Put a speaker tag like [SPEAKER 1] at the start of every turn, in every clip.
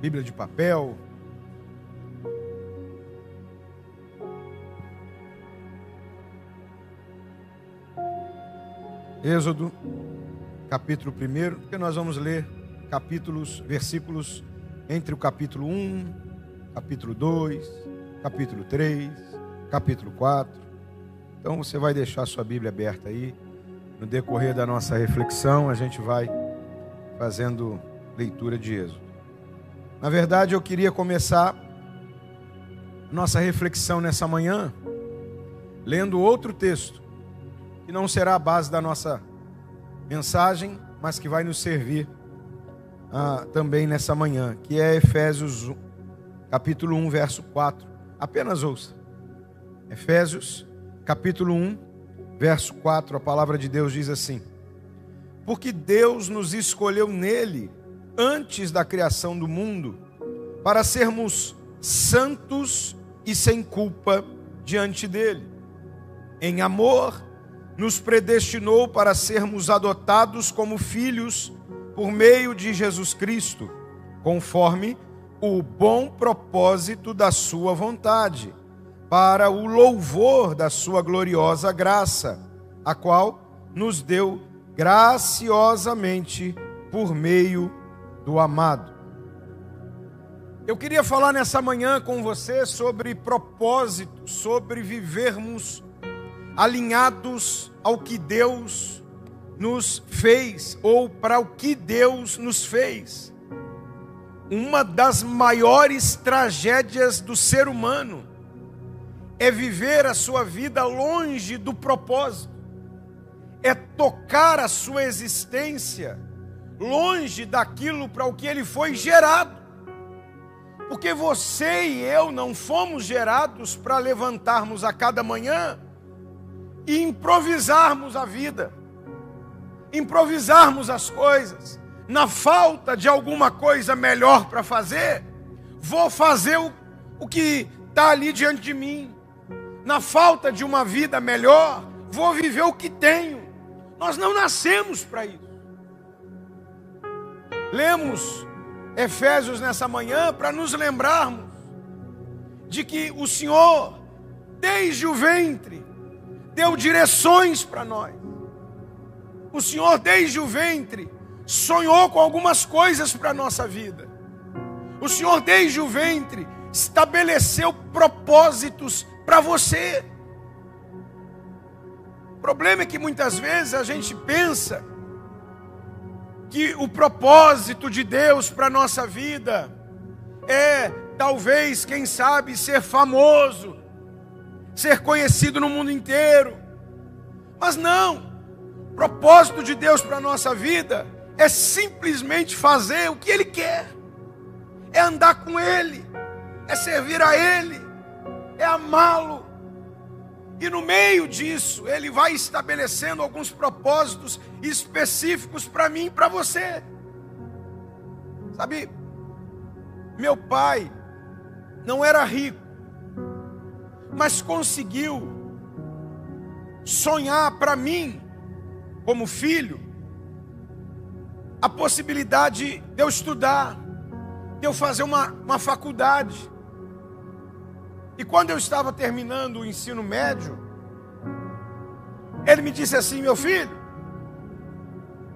[SPEAKER 1] Bíblia de papel. Êxodo, capítulo 1, porque nós vamos ler versículos entre o capítulo 1, capítulo 2, capítulo 3, capítulo 4. Então você vai deixar a sua Bíblia aberta aí. No decorrer da nossa reflexão, a gente vai fazendo leitura de Êxodo. Na verdade, eu queria começar nossa reflexão nessa manhã lendo outro texto, que não será a base da nossa mensagem, mas que vai nos servir também nessa manhã, que é Efésios capítulo 1, verso 4. Apenas ouça. Efésios capítulo 1, verso 4, a palavra de Deus diz assim: porque Deus nos escolheu nele, antes da criação do mundo, para sermos santos e sem culpa diante dele. Em amor, nos predestinou para sermos adotados como filhos por meio de Jesus Cristo, conforme o bom propósito da sua vontade, para o louvor da sua gloriosa graça, a qual nos deu graciosamente por meio do amado. Eu queria falar nessa manhã com você sobre propósito, sobre vivermos alinhados ao que Deus nos fez, ou para o que Deus nos fez. Uma das maiores tragédias do ser humano é viver a sua vida longe do propósito, é tocar a sua existência longe daquilo para o que ele foi gerado. Porque você e eu não fomos gerados para levantarmos a cada manhã e improvisarmos a vida, improvisarmos as coisas. Na falta de alguma coisa melhor para fazer, vou fazer o que está ali diante de mim. Na falta de uma vida melhor, vou viver o que tenho. Nós não nascemos para isso. Lemos Efésios nessa manhã para nos lembrarmos de que o Senhor, desde o ventre, deu direções para nós. O Senhor, desde o ventre, sonhou com algumas coisas para a nossa vida. O Senhor, desde o ventre, estabeleceu propósitos para você. O problema é que muitas vezes a gente pensa que o propósito de Deus para a nossa vida é, talvez, quem sabe, ser famoso, ser conhecido no mundo inteiro. Mas não, o propósito de Deus para a nossa vida é simplesmente fazer o que Ele quer, é andar com Ele, é servir a Ele, é amá-lo. E no meio disso, Ele vai estabelecendo alguns propósitos específicos para mim e para você. Sabe, meu pai não era rico, mas conseguiu sonhar para mim, como filho, a possibilidade de eu estudar, de eu fazer uma faculdade. E quando eu estava terminando o ensino médio, ele me disse assim: meu filho,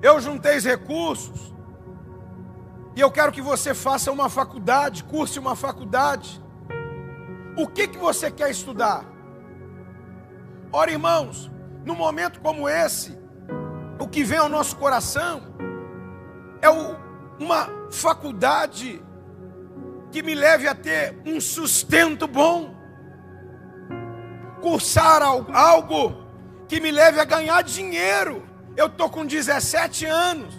[SPEAKER 1] eu juntei os recursos e eu quero que você faça uma faculdade, curse uma faculdade. O que você quer estudar? Ora, irmãos, num momento como esse, o que vem ao nosso coração é uma faculdade que me leve a ter um sustento bom, cursar algo que me leve a ganhar dinheiro. Eu estou com 17 anos,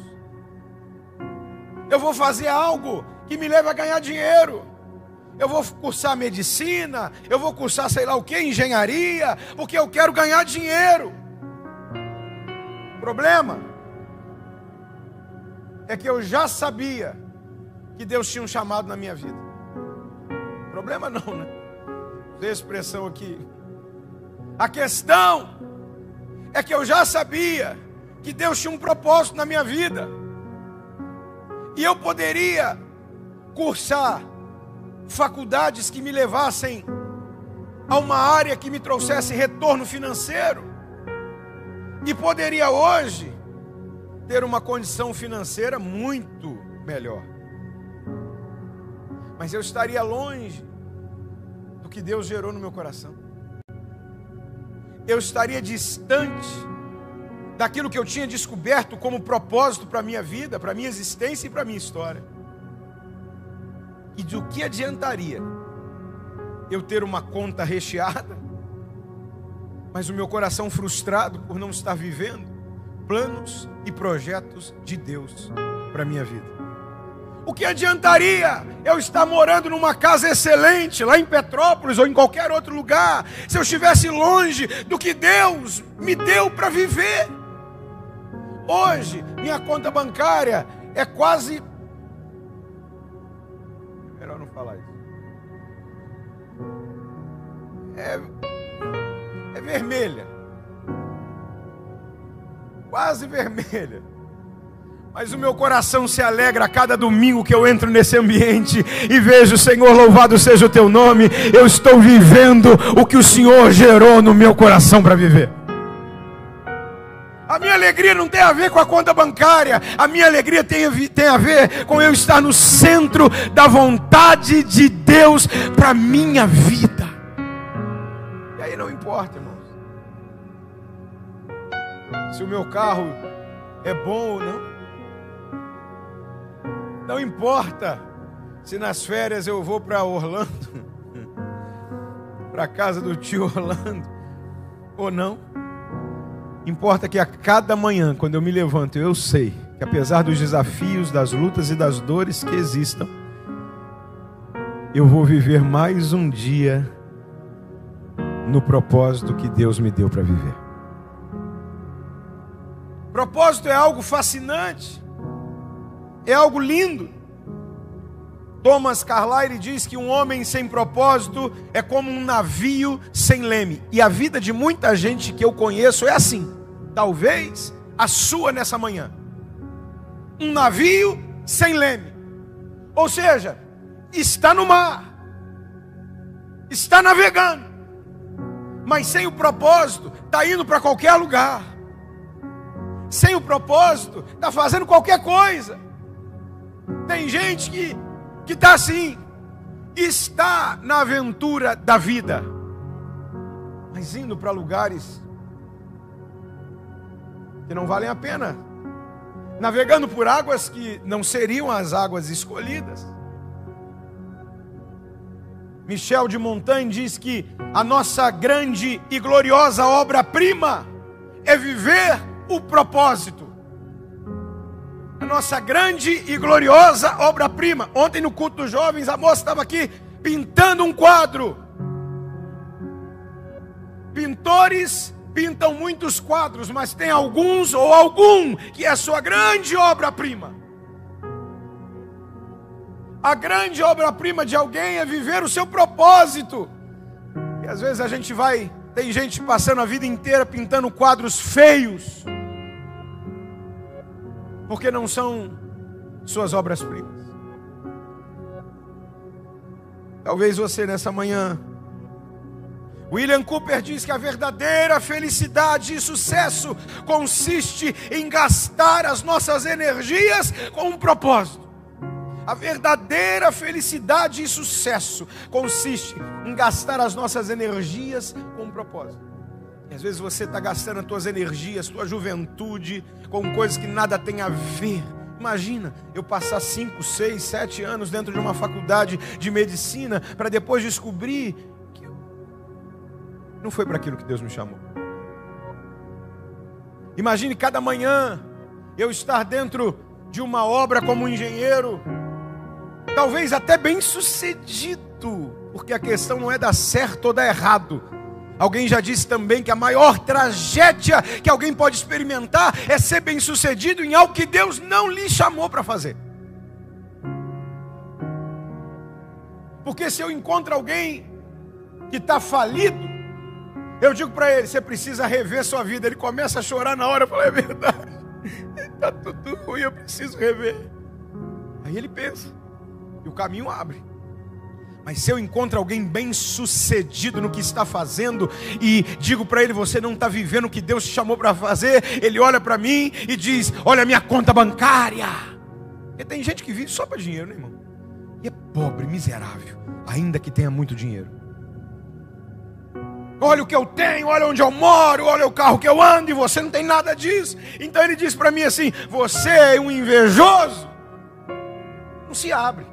[SPEAKER 1] eu vou fazer algo que me leve a ganhar dinheiro. Eu vou cursar medicina, eu vou cursar sei lá o que, engenharia, porque eu quero ganhar dinheiro. O problema é que eu já sabia que Deus tinha um chamado na minha vida. Problema não, né? Usei a expressão aqui. A questão é que eu já sabia que Deus tinha um propósito na minha vida. E eu poderia cursar faculdades que me levassem a uma área que me trouxesse retorno financeiro. E poderia hoje ter uma condição financeira muito melhor. Mas eu estaria longe do que Deus gerou no meu coração. Eu estaria distante daquilo que eu tinha descoberto como propósito para a minha vida, para a minha existência e para a minha história. E do que adiantaria eu ter uma conta recheada, mas o meu coração frustrado por não estar vivendo planos e projetos de Deus para a minha vida? O que adiantaria eu estar morando numa casa excelente, lá em Petrópolis ou em qualquer outro lugar, se eu estivesse longe do que Deus me deu para viver? Hoje, minha conta bancária é quase... Melhor não falar isso. É vermelha. Quase vermelha. Mas o meu coração se alegra a cada domingo que eu entro nesse ambiente e vejo: Senhor, louvado seja o teu nome. Eu estou vivendo o que o Senhor gerou no meu coração para viver. A minha alegria não tem a ver com a conta bancária. A minha alegria tem a ver com eu estar no centro da vontade de Deus para a minha vida. E aí não importa, irmãos, se o meu carro é bom ou não. Não importa se nas férias eu vou para Orlando, para a casa do tio Orlando, ou não. Importa que a cada manhã, quando eu me levanto, eu sei que apesar dos desafios, das lutas e das dores que existam, eu vou viver mais um dia no propósito que Deus me deu para viver. Propósito é algo fascinante, é algo lindo. Thomas Carlyle diz que um homem sem propósito é como um navio sem leme. E a vida de muita gente que eu conheço é assim. Talvez a sua nessa manhã. Um navio sem leme. Ou seja, está no mar, está navegando, mas sem o propósito, está indo para qualquer lugar. Sem o propósito, está fazendo qualquer coisa. Tem gente que está assim, está na aventura da vida, mas indo para lugares que não valem a pena, navegando por águas que não seriam as águas escolhidas. Michel de Montaigne diz que a nossa grande e gloriosa obra-prima é viver o propósito. A nossa grande e gloriosa obra-prima. Ontem no culto dos jovens, a moça estava aqui pintando um quadro. Pintores pintam muitos quadros, mas tem alguns ou algum que é a sua grande obra-prima. A grande obra-prima de alguém é viver o seu propósito. E às vezes a gente tem gente passando a vida inteira pintando quadros feios, porque não são suas obras-primas. Talvez você nessa manhã. William Cooper diz que a verdadeira felicidade e sucesso consiste em gastar as nossas energias com um propósito. A verdadeira felicidade e sucesso consiste em gastar as nossas energias com um propósito. E às vezes você está gastando as tuas energias, tua juventude, com coisas que nada tem a ver. Imagina eu passar 5, 6, 7 anos dentro de uma faculdade de medicina para depois descobrir que não foi para aquilo que Deus me chamou. Imagine cada manhã eu estar dentro de uma obra como engenheiro, talvez até bem sucedido, porque a questão não é dar certo ou dar errado. Alguém já disse também que a maior tragédia que alguém pode experimentar é ser bem sucedido em algo que Deus não lhe chamou para fazer. Porque se eu encontro alguém que está falido, eu digo para ele: você precisa rever sua vida. Ele começa a chorar na hora. Eu falo: é verdade, está tudo ruim, eu preciso rever. Aí ele pensa: e o caminho abre. Mas se eu encontro alguém bem sucedido no que está fazendo e digo para ele, você não está vivendo o que Deus te chamou para fazer, ele olha para mim e diz, olha a minha conta bancária. Porque tem gente que vive só para dinheiro, né, irmão? E é pobre, miserável, ainda que tenha muito dinheiro. Olha o que eu tenho, olha onde eu moro, olha o carro que eu ando, e você não tem nada disso. Então ele diz para mim assim, você é um invejoso. Não se abre.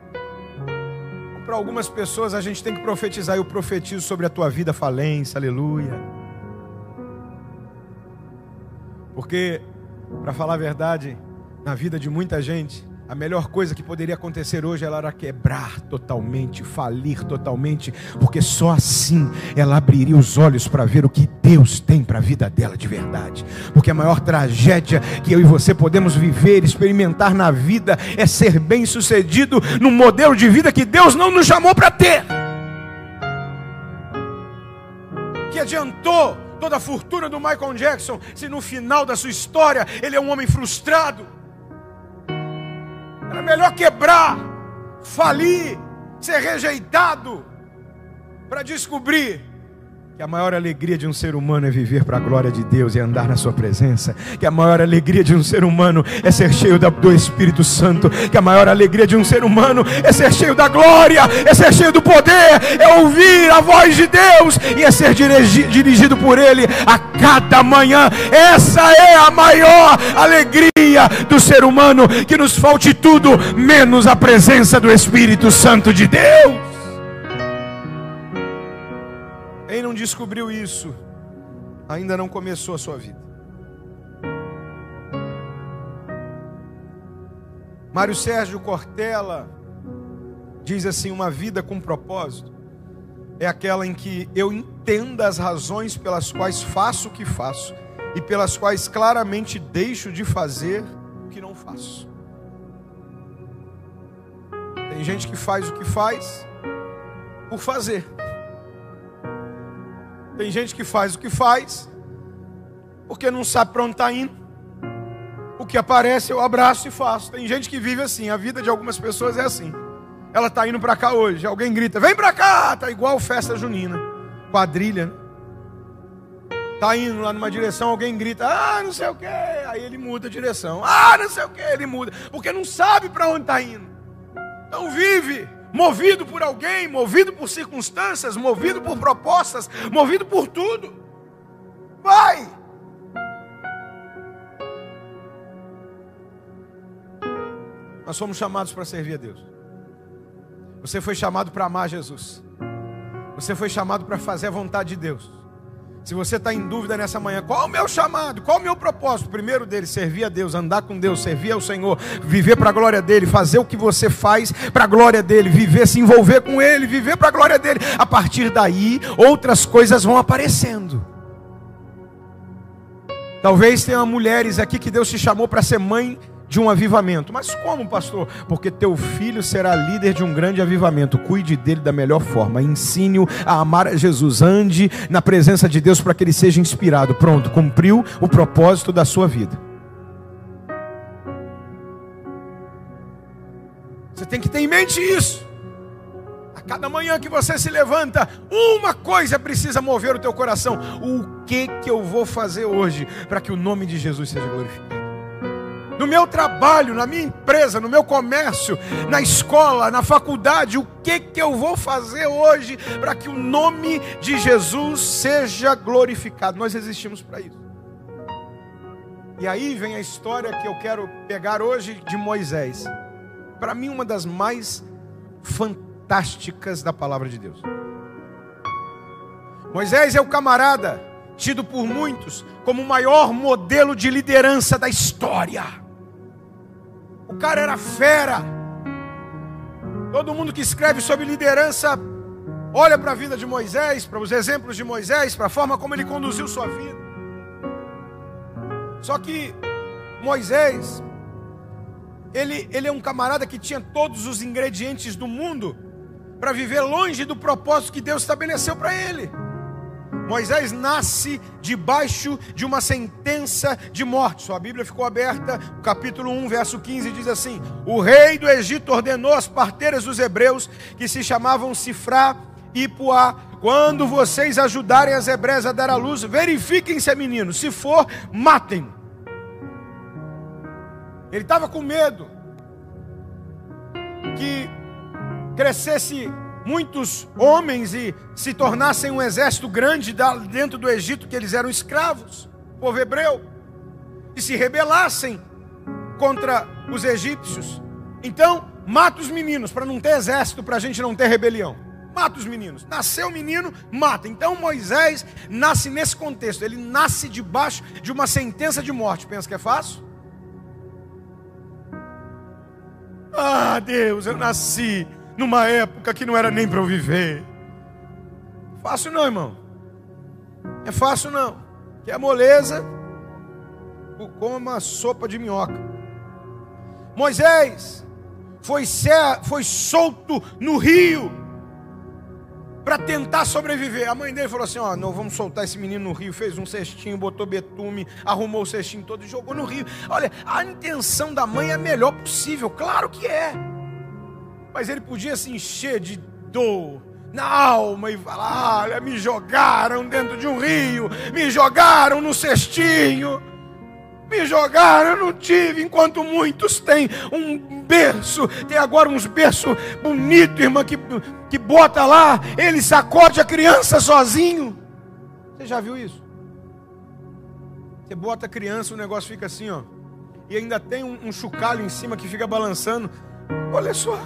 [SPEAKER 1] Para algumas pessoas a gente tem que profetizar. Eu profetizo sobre a tua vida falência, aleluia. Porque, para falar a verdade, na vida de muita gente, a melhor coisa que poderia acontecer hoje ela era quebrar totalmente, falir totalmente, porque só assim ela abriria os olhos para ver o que Deus tem para a vida dela de verdade. Porque a maior tragédia que eu e você podemos viver, experimentar na vida, é ser bem sucedido num modelo de vida que Deus não nos chamou para ter. Que adiantou toda a fortuna do Michael Jackson se no final da sua história ele é um homem frustrado? Era melhor quebrar, falir, ser rejeitado, para descobrir que a maior alegria de um ser humano é viver para a glória de Deus e andar na sua presença. Que a maior alegria de um ser humano é ser cheio do Espírito Santo. Que a maior alegria de um ser humano é ser cheio da glória, é ser cheio do poder, é ouvir a voz de Deus e é ser dirigido por Ele a cada manhã. Essa é a maior alegria do ser humano, que nos falte tudo menos a presença do Espírito Santo de Deus. Quem não descobriu isso, ainda não começou a sua vida. Mário Sérgio Cortella diz assim, uma vida com propósito é aquela em que eu entenda as razões pelas quais faço o que faço e pelas quais claramente deixo de fazer o que não faço. Tem gente que faz o que faz por fazer. Tem gente que faz o que faz porque não sabe para onde está indo. O que aparece eu abraço e faço. Tem gente que vive assim. A vida de algumas pessoas é assim. Ela está indo para cá hoje, alguém grita, vem para cá. Está igual festa junina, quadrilha, né? Está indo lá numa direção, alguém grita, não sei o que. Aí ele muda a direção, não sei o que, ele muda. Porque não sabe para onde está indo. Então vive movido por alguém, movido por circunstâncias, movido por propostas, movido por tudo. Vai! Nós somos chamados para servir a Deus. Você foi chamado para amar Jesus. Você foi chamado para fazer a vontade de Deus. Se você está em dúvida nessa manhã, qual é o meu chamado? Qual é o meu propósito? O primeiro dele, servir a Deus, andar com Deus, servir ao Senhor, viver para a glória dele, fazer o que você faz para a glória dele, viver, se envolver com ele, viver para a glória dele. A partir daí, outras coisas vão aparecendo. Talvez tenha mulheres aqui que Deus te chamou para ser mãe de um avivamento. Mas como, pastor? Porque teu filho será líder de um grande avivamento. Cuide dele da melhor forma. Ensine-o a amar a Jesus. Ande na presença de Deus para que ele seja inspirado. Pronto, cumpriu o propósito da sua vida. Você tem que ter em mente isso. A cada manhã que você se levanta, uma coisa precisa mover o teu coração. O que eu vou fazer hoje para que o nome de Jesus seja glorificado? No meu trabalho, na minha empresa, no meu comércio, na escola, na faculdade, o que eu vou fazer hoje para que o nome de Jesus seja glorificado? Nós existimos para isso. E aí vem a história que eu quero pegar hoje de Moisés. Para mim, uma das mais fantásticas da palavra de Deus. Moisés é o camarada tido por muitos como o maior modelo de liderança da história. O cara era fera. Todo mundo que escreve sobre liderança olha para a vida de Moisés, para os exemplos de Moisés, para a forma como ele conduziu sua vida. Só que Moisés, ele é um camarada que tinha todos os ingredientes do mundo para viver longe do propósito que Deus estabeleceu para ele. Moisés nasce debaixo de uma sentença de morte. Sua Bíblia ficou aberta, capítulo 1, verso 15, diz assim: o rei do Egito ordenou às parteiras dos hebreus, que se chamavam Sifrá e Puá: quando vocês ajudarem as hebreias a dar à luz, verifiquem se é menino, se for, matem. Ele estava com medo que crescesse muitos homens e se tornassem um exército grande dentro do Egito, que eles eram escravos, povo hebreu, e se rebelassem contra os egípcios. Então, mata os meninos, para não ter exército, para a gente não ter rebelião. Mata os meninos. Nasceu o menino, mata. Então Moisés nasce nesse contexto. Ele nasce debaixo de uma sentença de morte. Pensa que é fácil? Ah, Deus, eu nasci numa época que não era nem para eu viver. Fácil não, irmão. É fácil não. Que é moleza como uma sopa de minhoca. Moisés foi solto no rio para tentar sobreviver. A mãe dele falou assim: ó, não vamos soltar esse menino no rio. Fez um cestinho, botou betume, arrumou o cestinho todo e jogou no rio. Olha, a intenção da mãe é a melhor possível, claro que é. Mas ele podia se encher de dor na alma e falar: olha, me jogaram dentro de um rio, me jogaram no cestinho, me jogaram, eu não tive. Enquanto muitos têm um berço, tem agora uns berços bonitos, irmã, que bota lá, ele sacode a criança sozinho. Você já viu isso? Você bota a criança, o negócio fica assim, ó, e ainda tem um chocalho em cima que fica balançando. Olha só,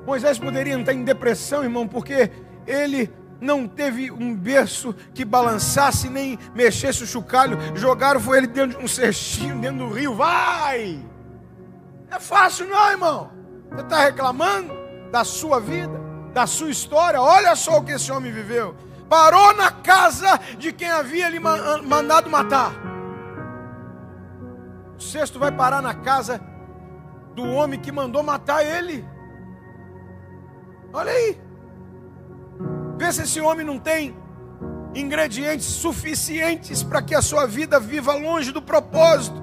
[SPEAKER 1] Moisés poderia entrar em depressão, irmão, porque ele não teve um berço que balançasse nem mexesse o chocalho. Jogaram foi ele dentro de um cestinho, dentro do rio. Vai! É fácil não, irmão. Você está reclamando da sua vida, da sua história? Olha só o que esse homem viveu. Parou na casa de quem havia lhe mandado matar. O sexto vai parar na casa do homem que mandou matar ele. Olha aí. Vê se esse homem não tem ingredientes suficientes para que a sua vida viva longe do propósito.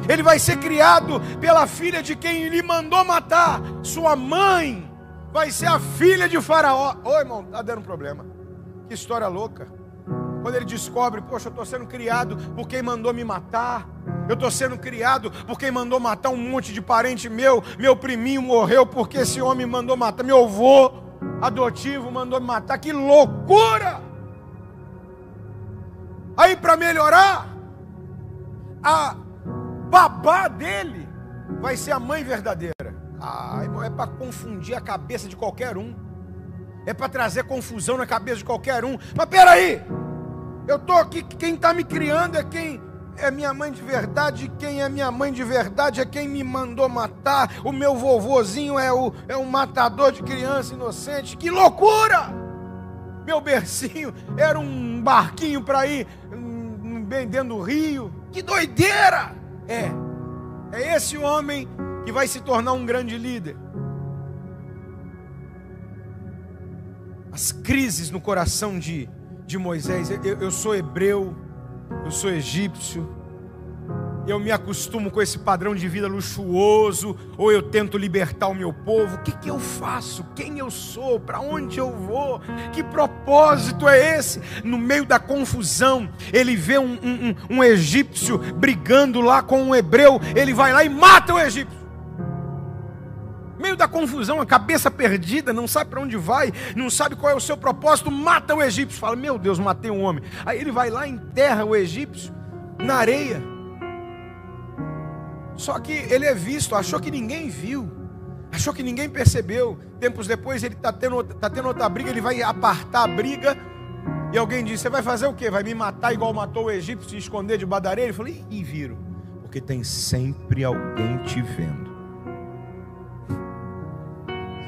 [SPEAKER 1] Ele vai ser criado pela filha de quem lhe mandou matar. Sua mãe vai ser a filha de Faraó. Ô, irmão, tá dando problema. Que história louca. Quando ele descobre: poxa, eu estou sendo criado por quem mandou me matar. Eu estou sendo criado por quem mandou matar um monte de parente meu. Meu priminho morreu porque esse homem mandou matar. Meu avô adotivo mandou me matar. Que loucura! Aí, para melhorar, a babá dele vai ser a mãe verdadeira. Ah, irmão, é para confundir a cabeça de qualquer um. É para trazer confusão na cabeça de qualquer um. Mas peraí, eu estou aqui, quem está me criando é quem é minha mãe de verdade. Quem é minha mãe de verdade é quem me mandou matar. O meu vovozinho é um matador de criança inocente. Que loucura! Meu bercinho era um barquinho para ir bem dentro do rio. Que doideira! É esse homem que vai se tornar um grande líder. As crises no coração de Moisés. Eu sou hebreu, eu sou egípcio, eu me acostumo com esse padrão de vida luxuoso, ou eu tento libertar o meu povo. O que eu faço? Quem eu sou? Para onde eu vou? Que propósito é esse? No meio da confusão, ele vê um egípcio brigando lá com um hebreu, ele vai lá e mata o egípcio. No meio da confusão, a cabeça perdida, não sabe para onde vai, não sabe qual é o seu propósito, mata o egípcio. Fala: meu Deus, matei um homem. Aí ele vai lá e enterra o egípcio na areia. Só que ele é visto, achou que ninguém viu, achou que ninguém percebeu. Tempos depois ele está tendo outra briga, ele vai apartar a briga. E alguém diz: você vai fazer o quê? Vai me matar igual matou o egípcio, se esconder debaixo da areia? Ele falou: e viram, porque tem sempre alguém te vendo.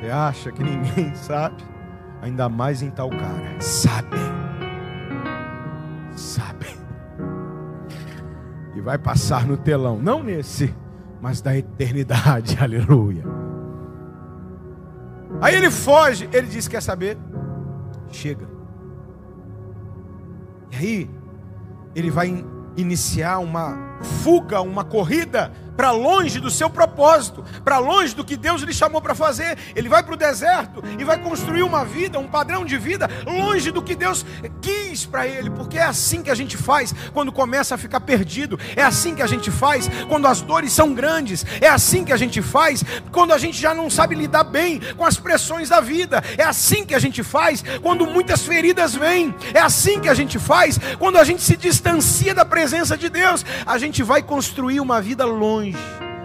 [SPEAKER 1] Você acha que ninguém sabe? Ainda mais em tal cara. Sabem. E vai passar no telão. Não nesse, mas da eternidade. Aleluia. Aí ele foge. Ele diz: quer saber? Chega. E aí, ele vai iniciar uma fuga, uma corrida para longe do seu propósito, para longe do que Deus lhe chamou para fazer. Ele vai para o deserto e vai construir uma vida, um padrão de vida longe do que Deus quis para ele, porque é assim que a gente faz quando começa a ficar perdido, é assim que a gente faz quando as dores são grandes, é assim que a gente faz quando a gente já não sabe lidar bem com as pressões da vida, é assim que a gente faz quando muitas feridas vêm, é assim que a gente faz quando a gente se distancia da presença de Deus. A gente vai construir uma vida longe,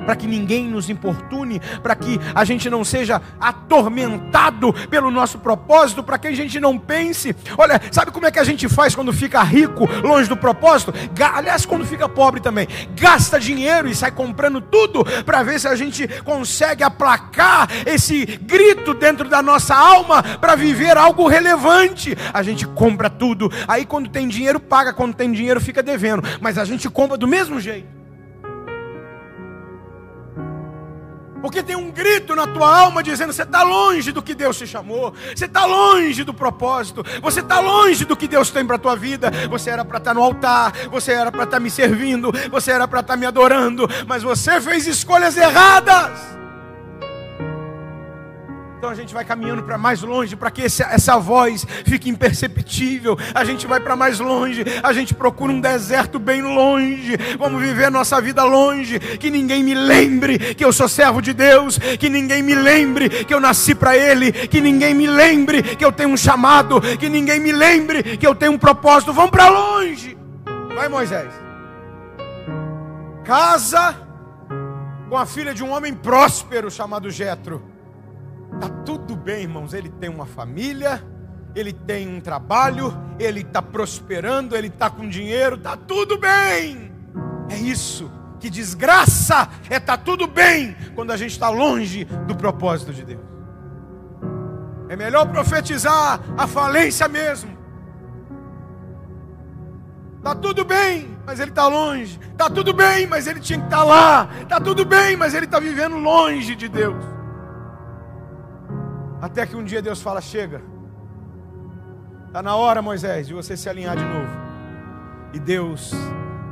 [SPEAKER 1] para que ninguém nos importune, para que a gente não seja atormentado pelo nosso propósito, para que a gente não pense. Olha, sabe como é que a gente faz quando fica rico, longe do propósito? Aliás, quando fica pobre também, gasta dinheiro e sai comprando tudo, para ver se a gente consegue aplacar esse grito dentro da nossa alma, para viver algo relevante. A gente compra tudo, aí quando tem dinheiro paga, quando tem dinheiro fica devendo, mas a gente compra do mesmo jeito. Porque tem um grito na tua alma dizendo: você está longe do que Deus te chamou, você está longe do propósito, você está longe do que Deus tem para a tua vida. Você era para estar no altar, você era para estar me servindo, você era para estar me adorando, mas você fez escolhas erradas. Então a gente vai caminhando para mais longe, para que essa voz fique imperceptível. A gente vai para mais longe, a gente procura um deserto bem longe. Vamos viver nossa vida longe, que ninguém me lembre que eu sou servo de Deus, que ninguém me lembre que eu nasci para Ele, que ninguém me lembre que eu tenho um chamado, que ninguém me lembre que eu tenho um propósito. Vamos para longe. Vai, Moisés. Casa com a filha de um homem próspero chamado Jetro. Está tudo bem, irmãos, ele tem uma família, ele tem um trabalho, ele está prosperando, ele está com dinheiro, está tudo bem. É isso, que desgraça é estar tudo bem quando a gente está longe do propósito de Deus. É melhor profetizar a falência mesmo. Está tudo bem, mas ele está longe. Está tudo bem, mas ele tinha que estar lá. Está tudo bem, mas ele está vivendo longe de Deus. Até que um dia Deus fala: chega, está na hora, Moisés, de você se alinhar de novo. E Deus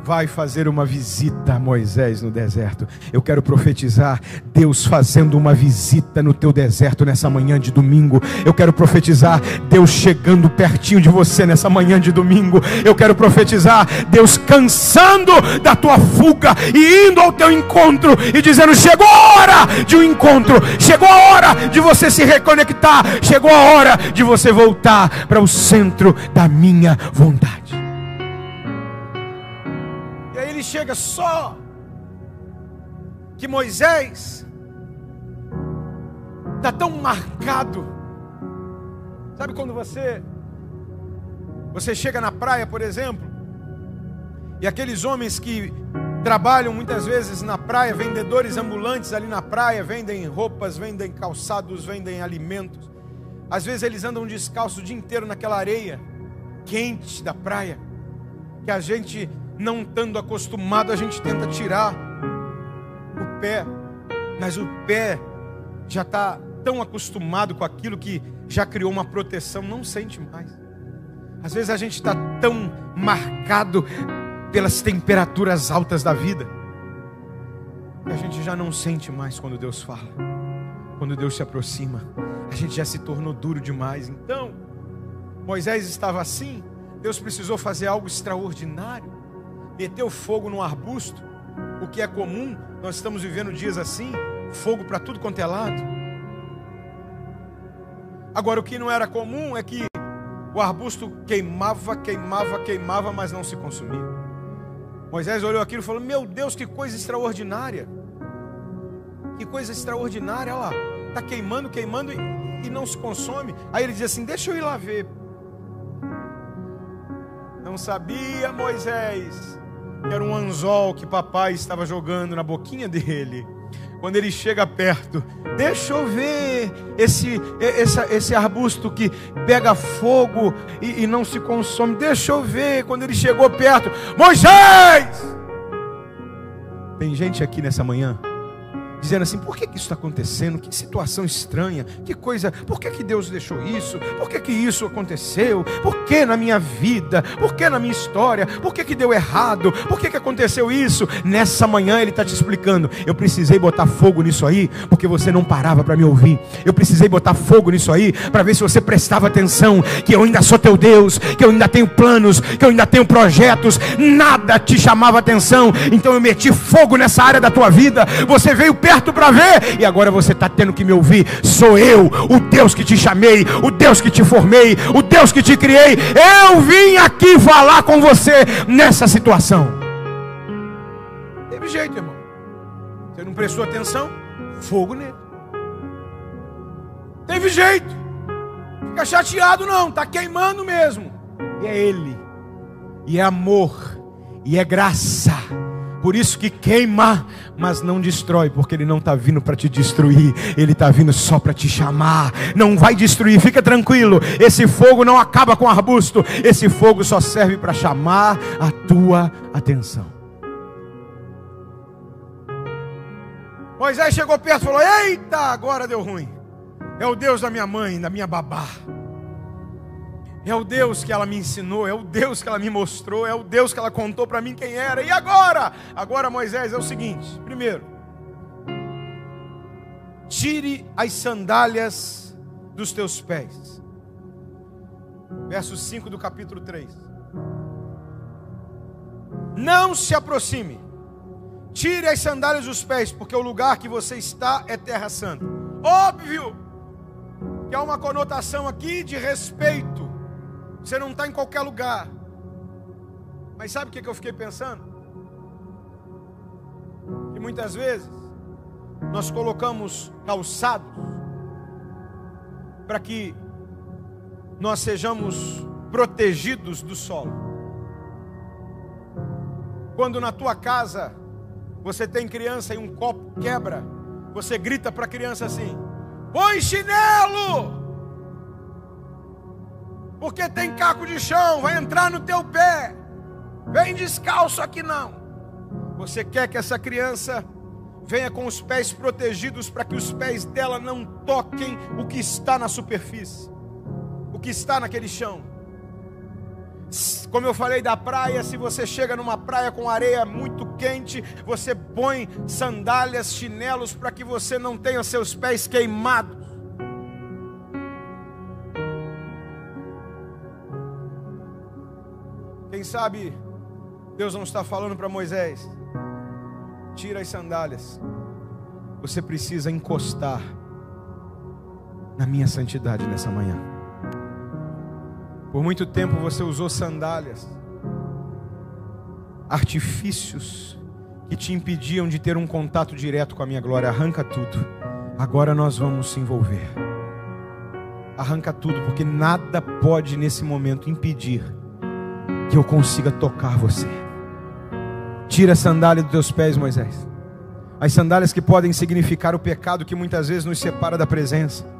[SPEAKER 1] vai fazer uma visita a Moisés no deserto. Eu quero profetizar Deus fazendo uma visita no teu deserto nessa manhã de domingo. Eu quero profetizar Deus chegando pertinho de você nessa manhã de domingo. Eu quero profetizar Deus cansando da tua fuga e indo ao teu encontro e dizendo: chegou a hora de um encontro, chegou a hora de você se reconectar, chegou a hora de você voltar para o centro da minha vontade. Chega só que Moisés está tão marcado. Sabe quando você chega na praia, por exemplo, e aqueles homens que trabalham muitas vezes na praia, vendedores ambulantes ali na praia, vendem roupas, vendem calçados, vendem alimentos. Às vezes eles andam descalços o dia inteiro naquela areia quente da praia, que a gente, não estando acostumado, a gente tenta tirar o pé, mas o pé já está tão acostumado com aquilo que já criou uma proteção, não sente mais. Às vezes a gente está tão marcado pelas temperaturas altas da vida, que a gente já não sente mais quando Deus fala, quando Deus se aproxima, a gente já se tornou duro demais. Então, Moisés estava assim. Deus precisou fazer algo extraordinário, meteu fogo num arbusto, o que é comum. Nós estamos vivendo dias assim, fogo para tudo quanto é lado. Agora, o que não era comum é que o arbusto queimava, mas não se consumia. Moisés olhou aquilo e falou: meu Deus, que coisa extraordinária, que coisa extraordinária, olha lá, está queimando e não se consome. Aí ele diz assim: deixa eu ir lá ver. Não sabia Moisés que era um anzol que papai estava jogando na boquinha dele. Quando ele chega perto: deixa eu ver esse arbusto que pega fogo e não se consome. Deixa eu ver. Quando ele chegou perto: Moisés! Tem gente aqui nessa manhã dizendo assim: por que isso está acontecendo? Que situação estranha, que coisa, por que Deus deixou isso? Por que isso aconteceu? Por que na minha vida? Por que na minha história? Por que deu errado? Por que aconteceu isso? Nessa manhã Ele está te explicando: eu precisei botar fogo nisso aí, porque você não parava para me ouvir. Eu precisei botar fogo nisso aí, para ver se você prestava atenção, que eu ainda sou teu Deus, que eu ainda tenho planos, que eu ainda tenho projetos. Nada te chamava atenção, então eu meti fogo nessa área da tua vida. Você veio perto para ver, e agora você está tendo que me ouvir. Sou eu, o Deus que te chamei, o Deus que te formei, o Deus que te criei. Eu vim aqui falar com você nessa situação. Teve jeito, irmão. Você não prestou atenção? Fogo nele. Teve jeito. Fica chateado não, está queimando mesmo. E é Ele, e é amor, e é graça. Por isso que queima, mas não destrói, porque Ele não está vindo para te destruir, Ele está vindo só para te chamar. Não vai destruir, fica tranquilo. Esse fogo não acaba com o arbusto, esse fogo só serve para chamar a tua atenção. Moisés chegou perto e falou: eita, agora deu ruim. É o Deus da minha mãe, da minha babá. É o Deus que ela me ensinou, é o Deus que ela me mostrou, é o Deus que ela contou para mim quem era. E agora? Agora, Moisés, é o seguinte: primeiro, tire as sandálias dos teus pés. Verso 5 do capítulo 3. Não se aproxime, tire as sandálias dos pés, porque o lugar que você está é terra santa. Óbvio que há uma conotação aqui de respeito. Você não está em qualquer lugar. Mas sabe o que eu fiquei pensando? Que muitas vezes nós colocamos calçados para que nós sejamos protegidos do sol. Quando na tua casa você tem criança e um copo quebra, você grita para a criança assim: põe chinelo! Porque tem caco de chão, vai entrar no teu pé. Vem descalço aqui não. Você quer que essa criança venha com os pés protegidos, para que os pés dela não toquem o que está na superfície, o que está naquele chão. Como eu falei da praia, se você chega numa praia com areia muito quente, você põe sandálias, chinelos, para que você não tenha seus pés queimados. Quem sabe Deus não está falando para Moisés: tira as sandálias. Você precisa encostar na minha santidade nessa manhã. Por muito tempo você usou sandálias, artifícios que te impediam de ter um contato direto com a minha glória. Arranca tudo. Agora nós vamos se envolver. Arranca tudo, porque nada pode nesse momento impedir que eu consiga tocar você. Tira a sandália dos teus pés, Moisés. As sandálias que podem significar o pecado que muitas vezes nos separa da presença.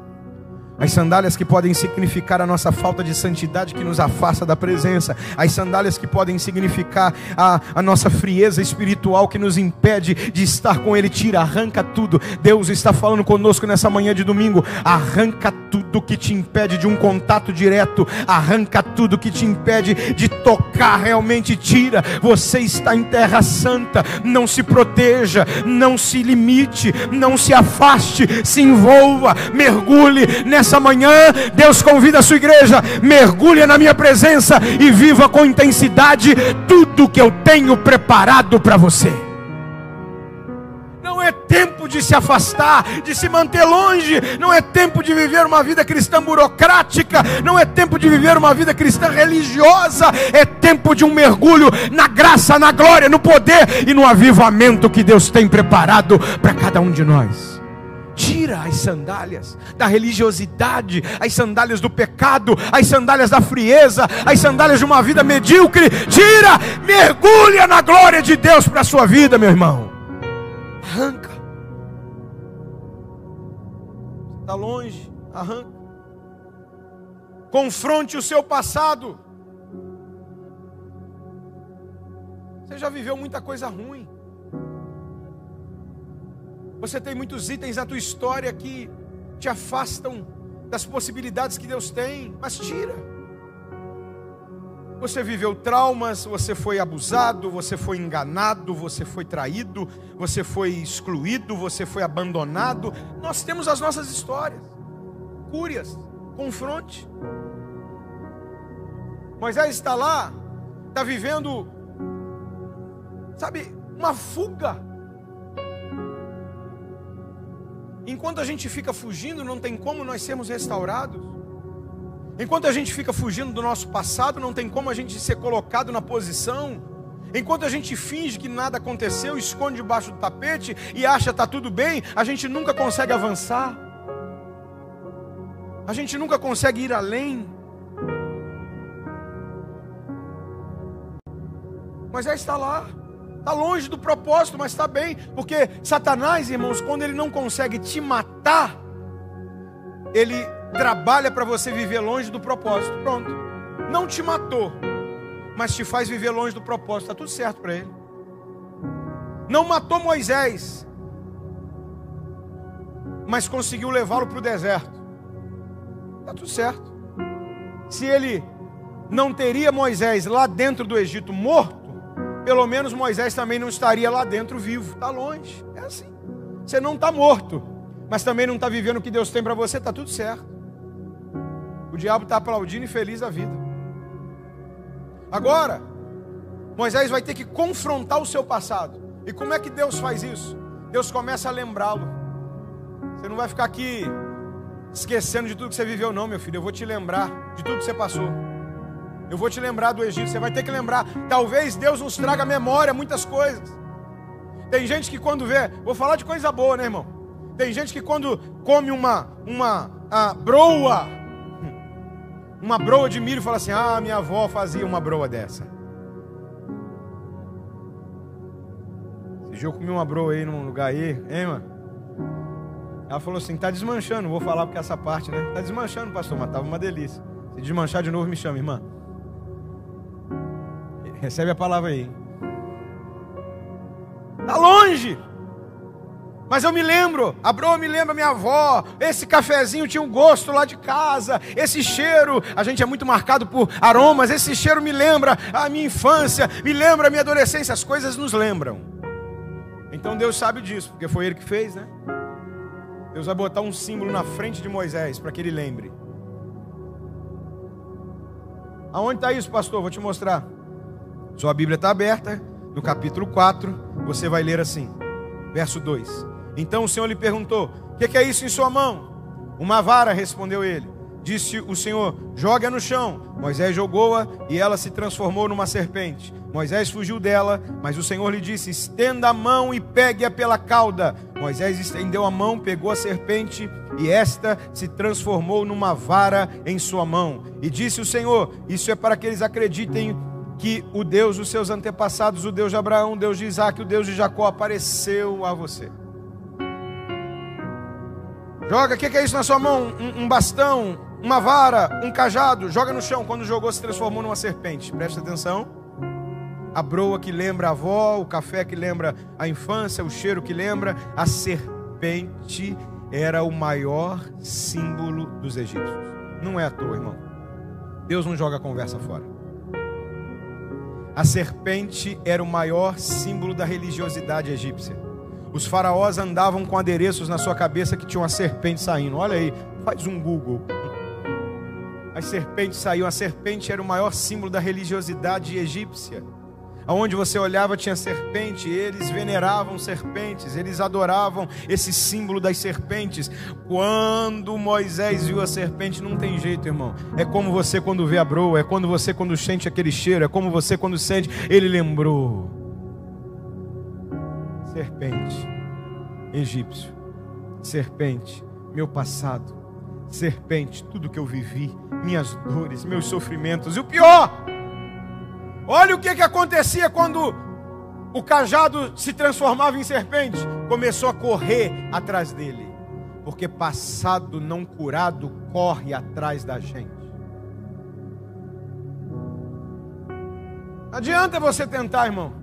[SPEAKER 1] As sandálias que podem significar a nossa falta de santidade que nos afasta da presença. As sandálias que podem significar a nossa frieza espiritual que nos impede de estar com Ele. Tira, arranca tudo. Deus está falando conosco nessa manhã de domingo. Arranca tudo que te impede de um contato direto. Arranca tudo que te impede de tocar realmente. Tira. Você está em terra santa. Não se proteja, não se limite, não se afaste, se envolva, mergulhe. Nessa manhã, Deus convida a sua igreja: mergulhe na minha presença e viva com intensidade tudo que eu tenho preparado para você. Não é tempo de se afastar, de se manter longe. Não é tempo de viver uma vida cristã burocrática. Não é tempo de viver uma vida cristã religiosa. É tempo de um mergulho na graça, na glória, no poder e no avivamento que Deus tem preparado para cada um de nós. Tira as sandálias da religiosidade, as sandálias do pecado, as sandálias da frieza, as sandálias de uma vida medíocre. Tira, mergulha na glória de Deus para a sua vida, meu irmão. Arranca. Está longe, arranca. Confronte o seu passado. Você já viveu muita coisa ruim. Você tem muitos itens na tua história que te afastam das possibilidades que Deus tem, mas tira. Você viveu traumas, você foi abusado, você foi enganado, você foi traído, você foi excluído, você foi abandonado. Nós temos as nossas histórias. Cure-as, confronte. Moisés está lá, está vivendo, sabe, uma fuga. Enquanto a gente fica fugindo, não tem como nós sermos restaurados. Enquanto a gente fica fugindo do nosso passado, não tem como a gente ser colocado na posição. Enquanto a gente finge que nada aconteceu, esconde debaixo do tapete e acha que está tudo bem, a gente nunca consegue avançar. A gente nunca consegue ir além. Moisés está lá, está longe do propósito, mas está bem, porque Satanás, irmãos, quando ele não consegue te matar, ele trabalha para você viver longe do propósito. Pronto, não te matou, mas te faz viver longe do propósito. Está tudo certo para ele. Não matou Moisés, mas conseguiu levá-lo para o deserto. Está tudo certo. Se ele não teria Moisés lá dentro do Egito morto, pelo menos Moisés também não estaria lá dentro vivo. Está longe, é assim. Você não está morto, mas também não está vivendo o que Deus tem para você. Está tudo certo. O diabo está aplaudindo e feliz da vida. Agora, Moisés vai ter que confrontar o seu passado. E como é que Deus faz isso? Deus começa a lembrá-lo. Você não vai ficar aqui esquecendo de tudo que você viveu não, meu filho. Eu vou te lembrar de tudo que você passou. Eu vou te lembrar do Egito. Você vai ter que lembrar. Talvez Deus nos traga à memória muitas coisas. Tem gente que quando vê, vou falar de coisa boa, né, irmão? Tem gente que quando come uma broa de milho, fala assim: ah, minha avó fazia uma broa dessa. Esse dia eu comi uma broa aí num lugar aí, hein, mano? Ela falou assim: tá desmanchando, não vou falar porque essa parte, né? Tá desmanchando, pastor, mas tava uma delícia. Se desmanchar de novo, me chama, irmã. Recebe a palavra aí. Tá longe. Mas eu me lembro, a broa me lembra minha avó, esse cafezinho tinha um gosto lá de casa, esse cheiro, a gente é muito marcado por aromas, esse cheiro me lembra a minha infância, me lembra a minha adolescência, as coisas nos lembram. Então Deus sabe disso, porque foi Ele que fez, né? Deus vai botar um símbolo na frente de Moisés, para que ele lembre. Aonde está isso, pastor? Vou te mostrar. Sua Bíblia está aberta, no capítulo 4, você vai ler assim, verso 2. Então o Senhor lhe perguntou: o que é isso em sua mão? Uma vara, respondeu ele. Disse o Senhor: jogue-a no chão. Moisés jogou-a e ela se transformou numa serpente. Moisés fugiu dela, mas o Senhor lhe disse: estenda a mão e pegue-a pela cauda. Moisés estendeu a mão, pegou a serpente e esta se transformou numa vara em sua mão. E disse o Senhor: isso é para que eles acreditem que o Deus dos seus antepassados, o Deus de Abraão, o Deus de Isaac, o Deus de Jacó, apareceu a você. Joga, o que é isso na sua mão? Um bastão, uma vara, um cajado. Joga no chão. Quando jogou, se transformou numa serpente. Presta atenção. A broa que lembra a avó, o café que lembra a infância, o cheiro que lembra. A serpente era o maior símbolo dos egípcios. Não é à toa, irmão. Deus não joga a conversa fora. A serpente era o maior símbolo da religiosidade egípcia. Os faraós andavam com adereços na sua cabeça que tinham uma serpente saindo. Olha aí, faz um Google. As serpentes saíam. A serpente era o maior símbolo da religiosidade egípcia. Aonde você olhava tinha serpente. Eles veneravam serpentes. Eles adoravam esse símbolo das serpentes. Quando Moisés viu a serpente, não tem jeito, irmão. É como você quando vê a broa. É como você quando sente aquele cheiro. É como você quando sente. Ele lembrou. Serpente, egípcio. Serpente, meu passado. Serpente, tudo que eu vivi. Minhas dores, meus sofrimentos. E o pior, olha o que acontecia quando o cajado se transformava em serpente. Começou a correr atrás dele. Porque passado não curado corre atrás da gente. Não adianta você tentar, irmão.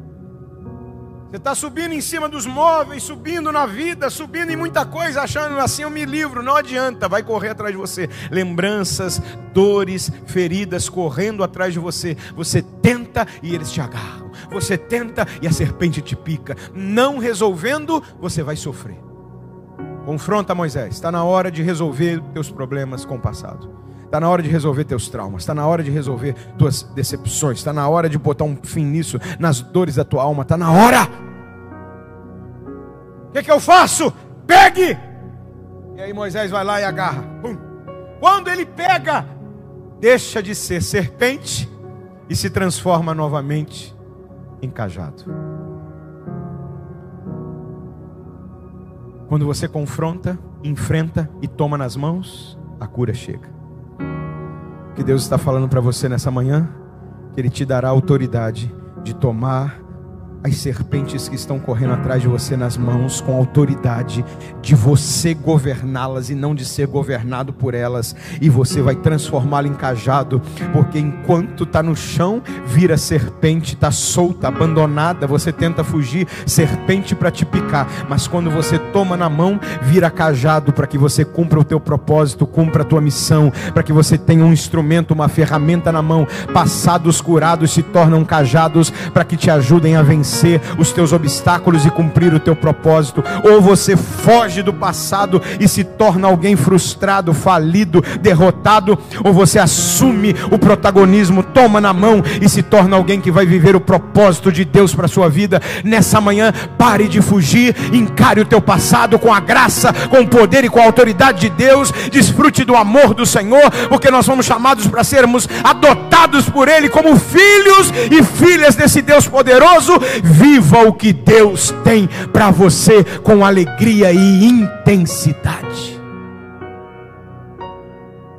[SPEAKER 1] Você está subindo em cima dos móveis, subindo na vida, subindo em muita coisa, achando assim eu me livro. Não adianta, vai correr atrás de você. Lembranças, dores, feridas correndo atrás de você. Você tenta e eles te agarram. Você tenta e a serpente te pica. Não resolvendo, você vai sofrer. Confronta Moisés. Está na hora de resolver teus problemas com o passado. Está na hora de resolver teus traumas. Está na hora de resolver tuas decepções. Está na hora de botar um fim nisso, nas dores da tua alma. Está na hora. O que eu faço? Pegue! E aí Moisés vai lá e agarra. Pum. Quando ele pega, deixa de ser serpente e se transforma novamente em cajado. Quando você confronta, enfrenta e toma nas mãos, a cura chega. O que Deus está falando para você nessa manhã? Que Ele te dará autoridade de tomar as serpentes que estão correndo atrás de você nas mãos, com autoridade de você governá-las e não de ser governado por elas. E você vai transformá-la em cajado, porque enquanto está no chão, vira serpente, está solta, abandonada, você tenta fugir, serpente para te picar. Mas quando você toma na mão, vira cajado, para que você cumpra o teu propósito, cumpra a tua missão, para que você tenha um instrumento, uma ferramenta na mão. Passados curados se tornam cajados, para que te ajudem a vencer os teus obstáculos e cumprir o teu propósito. Ou você foge do passado e se torna alguém frustrado, falido, derrotado, ou você assume o protagonismo, toma na mão e se torna alguém que vai viver o propósito de Deus para a sua vida. Nessa manhã, pare de fugir, encare o teu passado com a graça, com o poder e com a autoridade de Deus. Desfrute do amor do Senhor, porque nós somos chamados para sermos adotados por Ele como filhos e filhas desse Deus poderoso. Viva o que Deus tem para você com alegria e intensidade.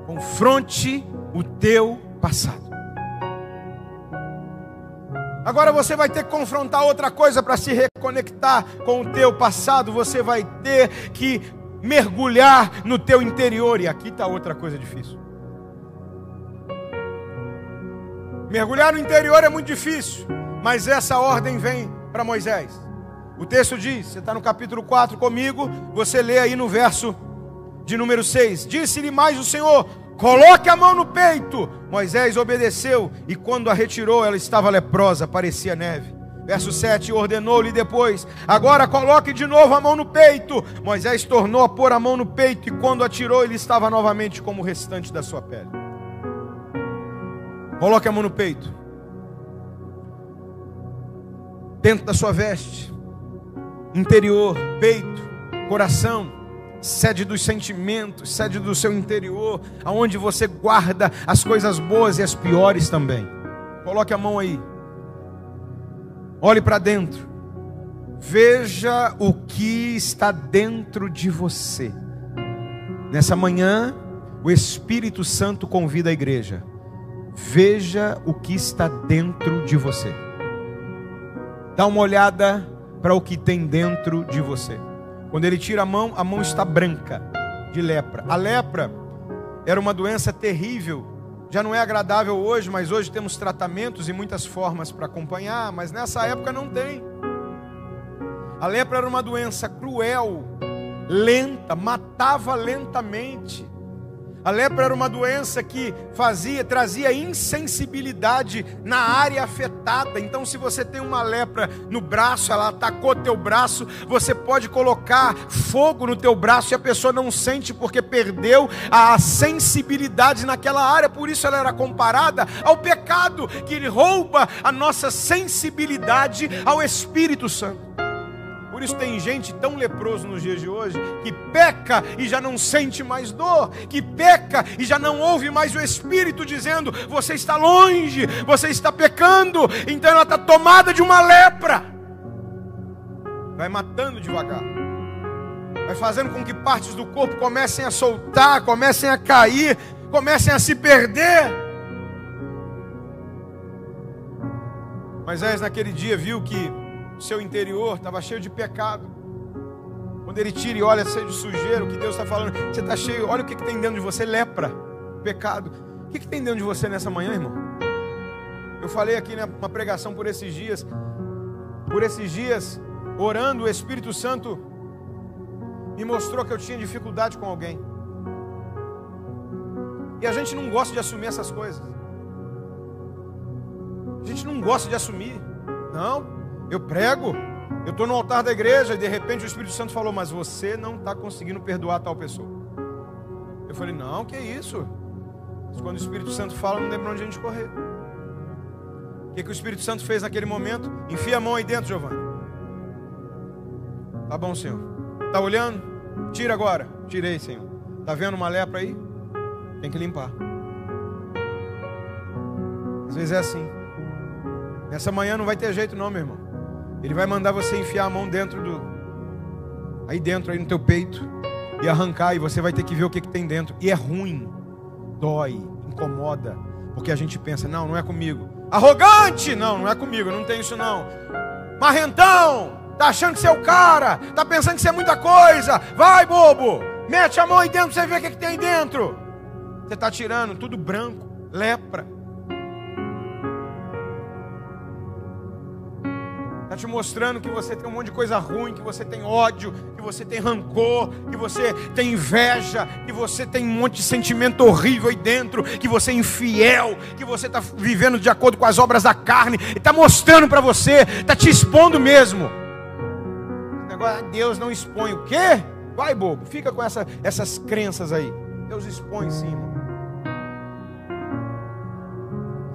[SPEAKER 1] Confronte o teu passado. Agora você vai ter que confrontar outra coisa para se reconectar com o teu passado. Você vai ter que mergulhar no teu interior. E aqui está outra coisa difícil. Mergulhar no interior é muito difícil, mas essa ordem vem para Moisés. O texto diz, você está no capítulo 4 comigo, você lê aí no verso de número 6. Disse-lhe mais o Senhor: coloque a mão no peito. Moisés obedeceu, e quando a retirou, ela estava leprosa, parecia neve. Verso 7, ordenou-lhe depois: agora coloque de novo a mão no peito. Moisés tornou a pôr a mão no peito, e quando a tirou, ele estava novamente como o restante da sua pele. Coloque a mão no peito, dentro da sua veste, interior, peito, coração, sede dos sentimentos, sede do seu interior, aonde você guarda as coisas boas e as piores também. Coloque a mão aí, olhe para dentro, veja o que está dentro de você. Nessa manhã, o Espírito Santo convida a igreja: veja o que está dentro de você. Dá uma olhada para o que tem dentro de você. Quando ele tira a mão está branca, de lepra. A lepra era uma doença terrível. Já não é agradável hoje, mas hoje temos tratamentos e muitas formas para acompanhar, mas nessa época não tem. A lepra era uma doença cruel, lenta, matava lentamente. A lepra era uma doença que trazia insensibilidade na área afetada. Então, se você tem uma lepra no braço, ela atacou teu braço, você pode colocar fogo no teu braço e a pessoa não sente, porque perdeu a sensibilidade naquela área. Por isso ela era comparada ao pecado, que ele rouba a nossa sensibilidade ao Espírito Santo. Por isso tem gente tão leproso nos dias de hoje, que peca e já não sente mais dor, que peca e já não ouve mais o Espírito dizendo: você está longe, você está pecando. Então ela está tomada de uma lepra. Vai matando devagar, vai fazendo com que partes do corpo comecem a soltar, comecem a cair, comecem a se perder. Moisés naquele dia viu que seu interior estava cheio de pecado. Quando ele tira e olha, cheio de sujeira, o que Deus está falando: você está cheio, olha o que tem dentro de você, lepra, pecado. O que tem dentro de você nessa manhã, irmão? Eu falei aqui numa pregação por esses dias, Por esses dias, orando, o Espírito Santo me mostrou que eu tinha dificuldade com alguém. E a gente não gosta de assumir essas coisas. A gente não gosta de assumir. Não, eu prego, eu estou no altar da igreja e de repente o Espírito Santo falou: mas você não está conseguindo perdoar tal pessoa. Eu falei: não, que isso? Mas quando o Espírito Santo fala, não tem para onde a gente correr. O que o Espírito Santo fez naquele momento? Enfia a mão aí dentro, Giovanni. Tá bom, Senhor. Tá olhando? Tira agora. Tirei, Senhor. Tá vendo uma lepra aí? Tem que limpar. Às vezes é assim. Nessa manhã não vai ter jeito não, meu irmão. Ele vai mandar você enfiar a mão dentro aí dentro, aí no teu peito, e arrancar, e você vai ter que ver o que tem dentro. E é ruim, dói, incomoda, porque a gente pensa: não, não é comigo. Arrogante! Não, não é comigo, eu não tenho isso não. Marrentão! Tá achando que você é o cara, tá pensando que você é muita coisa. Vai, bobo, mete a mão aí dentro pra você ver o que tem aí dentro. Você está tirando tudo branco, lepra. Está te mostrando que você tem um monte de coisa ruim, que você tem ódio, que você tem rancor, que você tem inveja, que você tem um monte de sentimento horrível aí dentro, que você é infiel, que você está vivendo de acordo com as obras da carne. E está mostrando para você, está te expondo mesmo. Agora Deus não expõe o quê? Vai, bobo, fica com essas crenças aí. Deus expõe sim, irmão.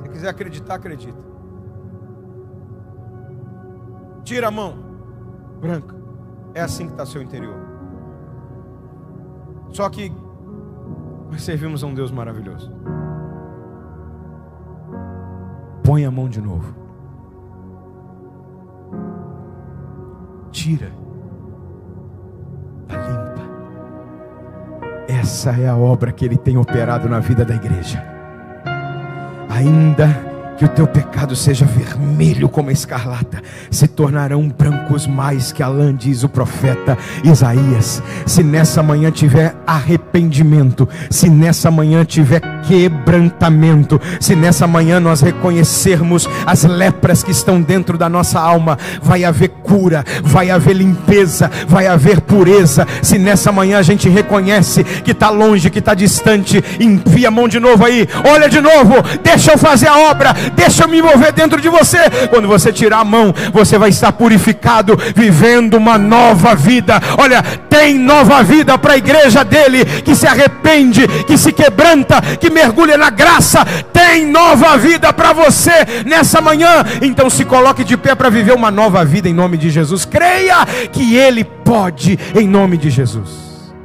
[SPEAKER 1] Se quiser acreditar, acredita. Tira a mão branca. É assim que está seu interior. Só que nós servimos a um Deus maravilhoso. Põe a mão de novo. Tira. Está limpa. Essa é a obra que Ele tem operado na vida da igreja. Ainda que o teu pecado seja vermelho como a escarlata, se tornarão brancos mais que a lã, diz o profeta Isaías. Se nessa manhã tiver arrependimento, se nessa manhã tiver quebrantamento, se nessa manhã nós reconhecermos as lepras que estão dentro da nossa alma, vai haver cura, vai haver limpeza, vai haver pureza. Se nessa manhã a gente reconhece que está longe, que está distante, enfia a mão de novo aí, olha de novo, deixa eu fazer a obra, deixa eu me mover dentro de você. Quando você tirar a mão, você vai estar purificado, vivendo uma nova vida. Olha, tem nova vida para a igreja dele, que se arrepende, que se quebranta, que mergulha na graça. Tem nova vida para você nessa manhã. Então se coloque de pé para viver uma nova vida em nome de Jesus. Creia que ele pode, em nome de Jesus.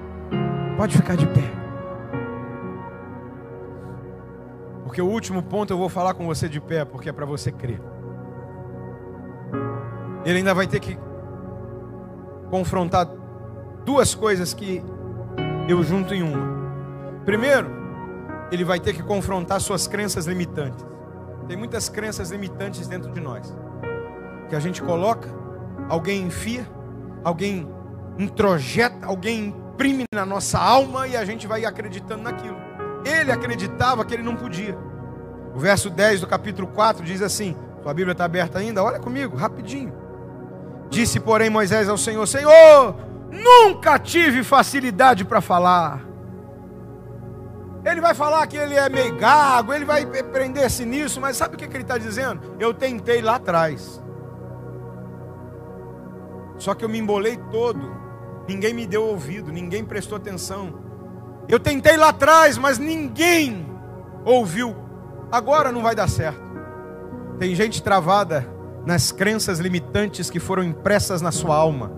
[SPEAKER 1] Pode ficar de pé. Porque o último ponto eu vou falar com você de pé, porque é para você crer. Ele ainda vai ter que confrontar duas coisas que eu junto em uma. Primeiro, ele vai ter que confrontar suas crenças limitantes. Tem muitas crenças limitantes dentro de nós, que a gente coloca, alguém enfia, alguém introjeta, alguém imprime na nossa alma e a gente vai acreditando naquilo. Ele acreditava que ele não podia. O verso 10 do capítulo 4 diz assim, sua Bíblia está aberta ainda? Olha comigo, rapidinho. Disse, porém, Moisés ao Senhor: Senhor, nunca tive facilidade para falar. Ele vai falar que ele é meio gago, ele vai prender-se nisso, mas sabe o que ele está dizendo? Eu tentei lá atrás, só que eu me embolei todo, ninguém me deu ouvido, ninguém prestou atenção. Eu tentei lá atrás, mas ninguém ouviu. Agora não vai dar certo. Tem gente travada nas crenças limitantes que foram impressas na sua alma.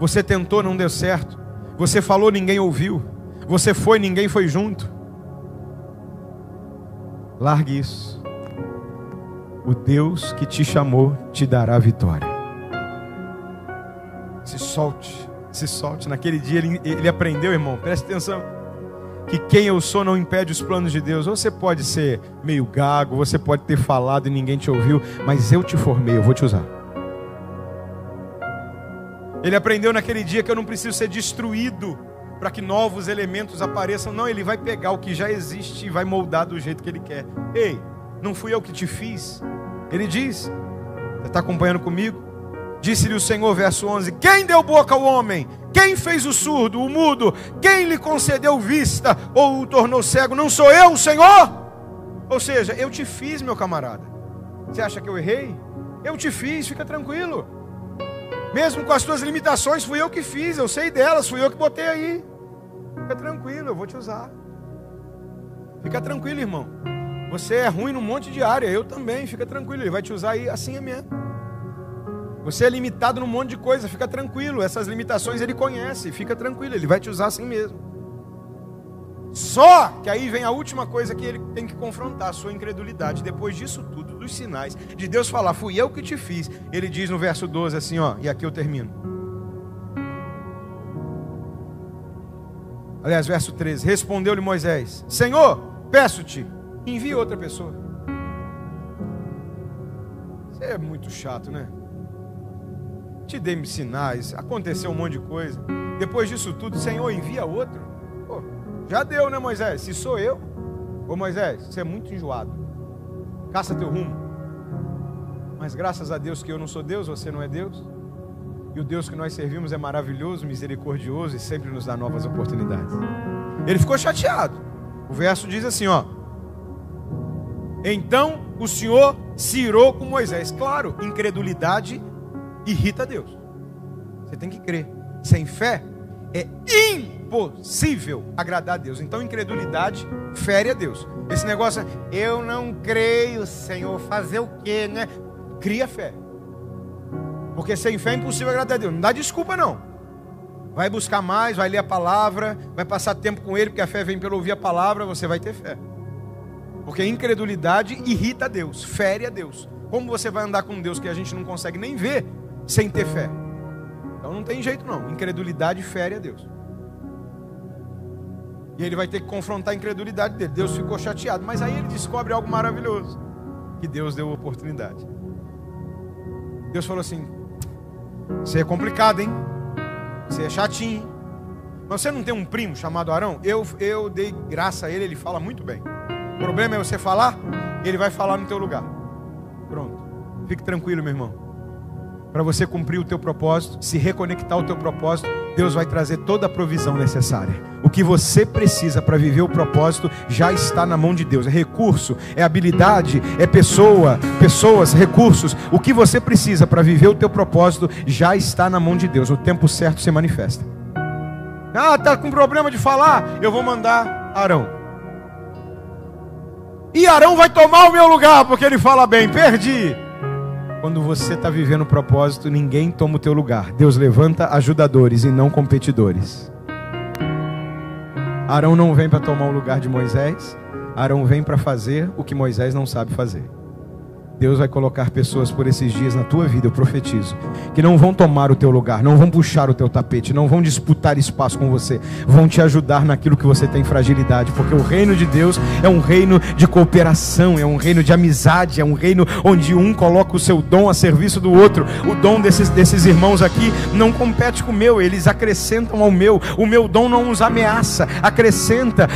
[SPEAKER 1] Você tentou, não deu certo. Você falou, ninguém ouviu. Você foi, ninguém foi junto. Largue isso. O Deus que te chamou te dará a vitória. Se solte, se solte. Naquele dia ele aprendeu, irmão, preste atenção, que quem eu sou não impede os planos de Deus. Você pode ser meio gago, você pode ter falado e ninguém te ouviu, mas eu te formei, eu vou te usar. Ele aprendeu naquele dia que eu não preciso ser destruído para que novos elementos apareçam. Não, ele vai pegar o que já existe e vai moldar do jeito que ele quer. Ei, não fui eu que te fiz. Ele diz, você está acompanhando comigo? Disse-lhe o Senhor, verso 11: quem deu boca ao homem? Quem fez o surdo, o mudo? Quem lhe concedeu vista ou o tornou cego? Não sou eu, o Senhor? Ou seja, eu te fiz, meu camarada. Você acha que eu errei? Eu te fiz, fica tranquilo. Mesmo com as tuas limitações, fui eu que fiz, eu sei delas, fui eu que botei aí. Fica tranquilo, eu vou te usar. Fica tranquilo, irmão. Você é ruim num monte de área, eu também, fica tranquilo, Ele vai te usar aí, assim é mesmo. Você é limitado num monte de coisa, fica tranquilo. Essas limitações Ele conhece, fica tranquilo, Ele vai te usar assim mesmo. Só que aí vem a última coisa que Ele tem que confrontar, a sua incredulidade. Depois disso tudo, dos sinais, de Deus falar, fui eu que te fiz. Ele diz no verso 12 assim, ó, e aqui eu termino. Aliás, verso 13, respondeu-lhe Moisés: Senhor, peço-te, envie outra pessoa. Você é muito chato, né? Te dei sinais, aconteceu um monte de coisa. Depois disso tudo, Senhor, envia outro. Pô, já deu, né, Moisés? Se sou eu, ô Moisés, você é muito enjoado. Caça teu rumo. Mas graças a Deus que eu não sou Deus, você não é Deus. E o Deus que nós servimos é maravilhoso, misericordioso e sempre nos dá novas oportunidades. Ele ficou chateado. O verso diz assim, ó: então o Senhor se irou com Moisés. Claro, incredulidade irrita Deus. Você tem que crer. Sem fé é impossível agradar a Deus. Então incredulidade fere a Deus. Esse negócio, eu não creio, Senhor, fazer o quê, né? Cria fé. Porque sem fé é impossível agradar a Deus. Não dá desculpa não. Vai buscar mais, vai ler a palavra, vai passar tempo com Ele, porque a fé vem pelo ouvir a palavra, você vai ter fé. Porque a incredulidade irrita a Deus, fere a Deus. Como você vai andar com Deus que a gente não consegue nem ver sem ter fé? Então não tem jeito não. Incredulidade fere a Deus. E ele vai ter que confrontar a incredulidade dele. Deus ficou chateado, mas aí ele descobre algo maravilhoso, que Deus deu oportunidade. Deus falou assim: você é complicado, hein? Você é chatinho. Mas você não tem um primo chamado Arão? Eu dei graça a ele, ele fala muito bem. O problema é você falar, ele vai falar no teu lugar. Pronto. Fique tranquilo, meu irmão. Para você cumprir o teu propósito, se reconectar ao teu propósito, Deus vai trazer toda a provisão necessária. O que você precisa para viver o propósito já está na mão de Deus. É recurso, é habilidade, é pessoas, recursos. O que você precisa para viver o teu propósito já está na mão de Deus. O tempo certo se manifesta. Ah, tá com problema de falar? Eu vou mandar Arão. E Arão vai tomar o meu lugar, porque ele fala bem. Perdi. Quando você está vivendo o propósito, ninguém toma o teu lugar. Deus levanta ajudadores e não competidores. Arão não vem para tomar o lugar de Moisés. Arão vem para fazer o que Moisés não sabe fazer. Deus vai colocar pessoas por esses dias na tua vida, eu profetizo, que não vão tomar o teu lugar, não vão puxar o teu tapete, não vão disputar espaço com você, vão te ajudar naquilo que você tem fragilidade, porque o reino de Deus é um reino de cooperação, é um reino de amizade, é um reino onde um coloca o seu dom a serviço do outro. O dom desses irmãos aqui não compete com o meu, eles acrescentam ao meu. O meu dom não os ameaça, acrescenta.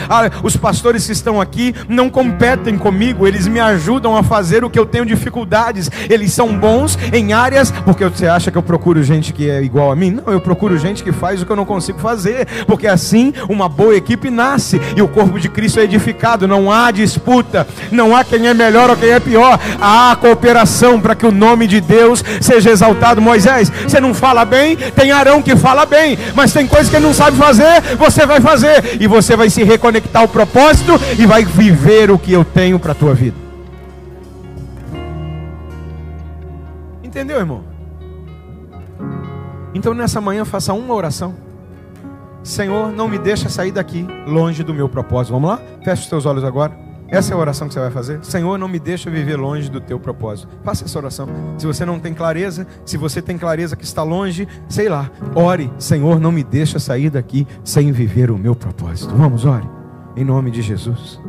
[SPEAKER 1] Os pastores que estão aqui não competem comigo, eles me ajudam a fazer o que eu tenho dificuldades. Eles são bons em áreas, porque você acha que eu procuro gente que é igual a mim? Não, eu procuro gente que faz o que eu não consigo fazer, porque assim uma boa equipe nasce e o corpo de Cristo é edificado. Não há disputa, não há quem é melhor ou quem é pior, há cooperação para que o nome de Deus seja exaltado. Moisés, você não fala bem? Tem Arão que fala bem, mas tem coisa que ele não sabe fazer, você vai fazer, e você vai se reconectar ao propósito e vai viver o que eu tenho para a tua vida. Entendeu, irmão? Então nessa manhã faça uma oração. Senhor, não me deixa sair daqui longe do meu propósito. Vamos lá? Feche os teus olhos agora. Essa é a oração que você vai fazer. Senhor, não me deixa viver longe do teu propósito. Faça essa oração. Se você não tem clareza, se você tem clareza que está longe, sei lá, ore. Senhor, não me deixa sair daqui sem viver o meu propósito. Vamos, ore. Em nome de Jesus.